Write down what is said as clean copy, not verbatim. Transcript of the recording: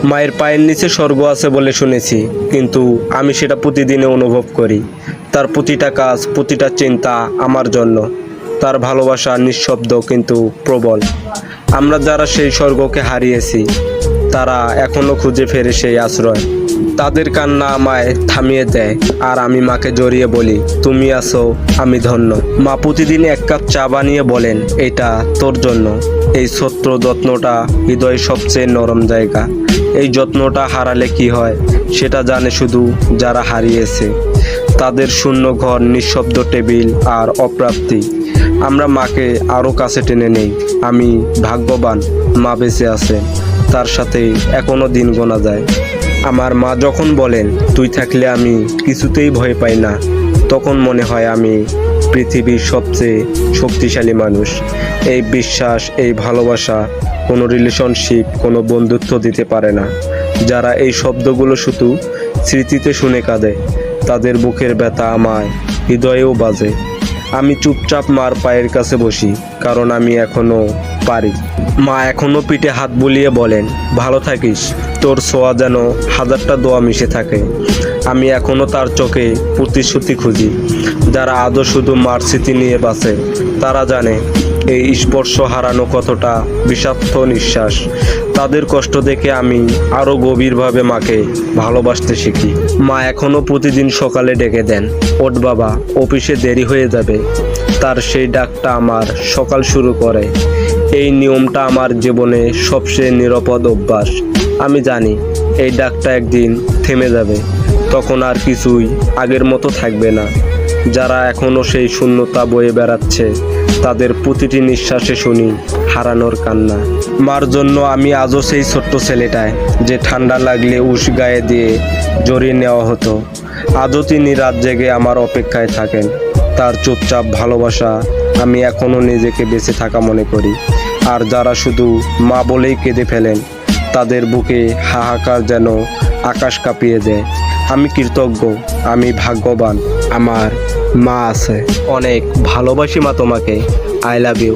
মায়ের পায়ের নিচে স্বর্গ আছে বলে শুনেছি, কিন্তু আমি সেটা প্রতিদিনে অনুভব করি। তার প্রতিটা কাজ, প্রতিটা চিন্তা আমার জন্য। তার ভালোবাসা নিঃশব্দ কিন্তু প্রবল। আমরা যারা সেই স্বর্গকে হারিয়েছি, তারা এখনো খুঁজে ফেরে সেই আশ্রয়। তাদের কান্না আমায় থামিয়ে দেয়, আর আমি মাকে জড়িয়ে বলি, তুমি আছো, আমি ধন্য। মা প্রতিদিন এক কাপ চা বানিয়ে বলেন, এটা তোর জন্য। এই ছোট্ট যত্নটা হৃদয়ের সবচেয়ে নরম জায়গা। এই যত্নটা হারালে কি হয় সেটা জানে শুধু যারা হারিয়েছে। তাদের শূন্য ঘর, নিঃশব্দ টেবিল আর অপ্রাপ্তি। আমরা মাকে আরও কাছে টেনে নেই। আমি ভাগ্যবান, মা বেঁচে আছে, তার সাথে এখনো দিন গোনা যায়। আমার মা যখন বলেন, তুই থাকলে আমি কিছুতেই ভয় পাই না, তখন মনে হয় আমি পৃথিবীর সবচেয়ে শক্তিশালী মানুষ। এই বিশ্বাস, এই ভালোবাসা কোনো রিলেশনশিপ, কোনো বন্ধুত্ব দিতে পারে না। যারা এই শব্দগুলো শুধু স্মৃতিতে শুনে কাঁদে, তাদের বুকের ব্যথা আমায় হৃদয়েও বাজে। আমি চুপচাপ মার পায়ের কাছে বসি, কারণ আমি এখনো পারি। মা এখনো পিঠে হাত বুলিয়ে বলেন, ভালো থাকিস, তোর ছোঁয়া যেন হাজারটা দোয়া মিশে থাকে। আমি এখনো তার চোখে প্রতিশ্রুতি খুঁজি। যারা আজও শুধু মার স্মৃতি নিয়ে বাঁচে, তারা জানে এই স্পর্শ হারানো কতটা বিষাক্ত নিঃশ্বাস। তাদের কষ্ট দেখে আমি আরও গভীরভাবে মাকে ভালোবাসতে শিখি। মা এখনও প্রতিদিন সকালে ডেকে দেন, ওঠ বাবা, অফিসে দেরি হয়ে যাবে। তার সেই ডাকটা আমার সকাল শুরু করে। এই নিয়মটা আমার জীবনে সবচেয়ে নিরাপদ অভ্যাস। আমি জানি এই ডাকটা একদিন থেমে যাবে, তখন আর কিছুই আগের মতো থাকবে না। যারা এখনও সেই শূন্যতা বয়ে বেড়াচ্ছে, তাদের প্রতিটি নিঃশ্বাসে শুনি হারানোর কান্না। মার জন্য আমি আজও সেই ছোট্ট ছেলেটায়, যে ঠান্ডা লাগলে উশ গায়ে দিয়ে জড়িয়ে নেওয়া হতো। আজও তিনি রাত জেগে আমার অপেক্ষায় থাকেন। তার চুপচাপ ভালোবাসা আমি এখনও নিজেকে বেঁচে থাকা মনে করি। আর যারা শুধু মা বলেই কেঁদে ফেলেন, তাদের বুকে হাহাকার যেন আকাশ কাঁপিয়ে দেয়। আমি কৃতজ্ঞ, আমি ভাগ্যবান, আমার মা আছে। অনেক ভালোবাসি মা তোমাকে। I love you.